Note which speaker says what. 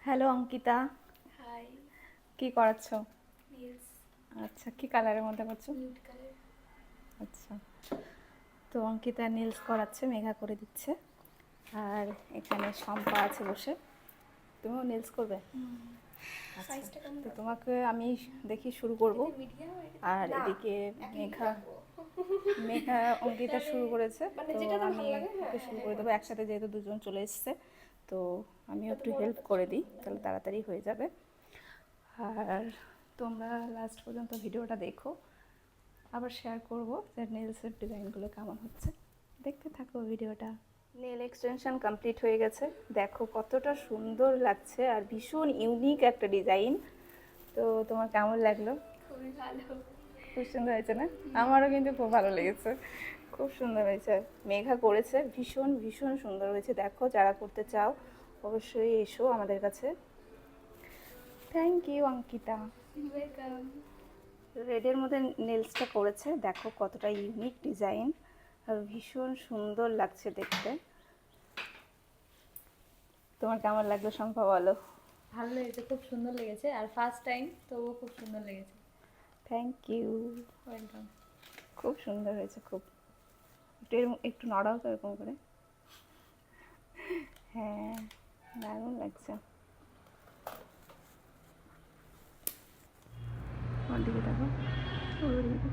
Speaker 1: Hello Ankita,
Speaker 2: high.
Speaker 1: কি করাচ্ছ?
Speaker 2: Nails.
Speaker 1: আচ্ছা, কি কালারের মধ্যে করছো?
Speaker 2: Nude colour.
Speaker 1: আচ্ছা, তো অঙ্কিতা নেলস করাচ্ছে, মেঘা করে দিচ্ছে। আর এখানে শম্পা আছে বসে। তুমিও নেলস করবে? আচ্ছা,
Speaker 2: সাইজটা কেমন
Speaker 1: তো
Speaker 2: রাখবো?
Speaker 1: তোমাকে আমি দেখি শুরু করব।
Speaker 2: এটাতে মিডিয়াম
Speaker 1: আর
Speaker 2: না,
Speaker 1: এদিকে
Speaker 2: একই
Speaker 1: মেঘা
Speaker 2: রাখবো।
Speaker 1: মেঘা অঙ্কিতা
Speaker 2: তাহলে
Speaker 1: শুরু করেছে,
Speaker 2: মানে
Speaker 1: তো
Speaker 2: যেটাতে
Speaker 1: আমি
Speaker 2: ভালো লাগে, হ্যাঁ
Speaker 1: ওকে
Speaker 2: হ্যাঁ
Speaker 1: শুরু
Speaker 2: হ্যাঁ
Speaker 1: করে
Speaker 2: করে
Speaker 1: দেবো
Speaker 2: দিচ্ছি।
Speaker 1: একসাথে, যেহেতু দুজন চলে এসছে। তো আমিও
Speaker 2: এটাতে
Speaker 1: একটু হেল্প
Speaker 2: বড়টা
Speaker 1: করে
Speaker 2: ছোট
Speaker 1: দিই,
Speaker 2: হবে
Speaker 1: তাহলে
Speaker 2: না।
Speaker 1: তাড়াতাড়ি হয়ে যাবে। আর তোমরা লাস্ট পর্যন্ত ভিডিওটা দেখো, আবার শেয়ার করব যে নেলসের ডিজাইনগুলো কেমন হচ্ছে। দেখতে থাকো ভিডিওটা। নেল এক্সটেনশন কমপ্লিট হয়ে গেছে, দেখো কতটা সুন্দর লাগছে আর ভীষণ ইউনিক একটা ডিজাইন। তো তোমার কেমন লাগলো?
Speaker 2: খুবই ভালো।
Speaker 1: খুব সুন্দর হয়েছে না? আমারও কিন্তু খুব ভালো লেগেছে, খুব সুন্দর হয়েছে। মেঘা করেছে, ভীষণ ভীষণ সুন্দর হয়েছে। দেখো, যারা করতে চাও অবশ্যই এসো আমাদের কাছে। Thank you Ankita.
Speaker 2: ওয়েলকাম।
Speaker 1: রেডের মধ্যে নেলসটা করেছে, দেখো কতটা ইউনিক ডিজাইন আর ভীষণ সুন্দর লাগছে দেখতে। তোমার কেমন লাগলো শম্পা, বলো?
Speaker 3: ভালো লেগেছে, খুব সুন্দর লেগেছে। আর ফার্স্ট টাইম তবুও খুব সুন্দর লেগেছে।
Speaker 1: Thank you.
Speaker 3: ওয়েলকাম।
Speaker 1: খুব সুন্দর হয়েছে, খুব। একটু একটু নড়াও তো এরকম করে। হ্যাঁ, দারুণ লাগছে। আমার দিকে দেখো, ওর দিকে।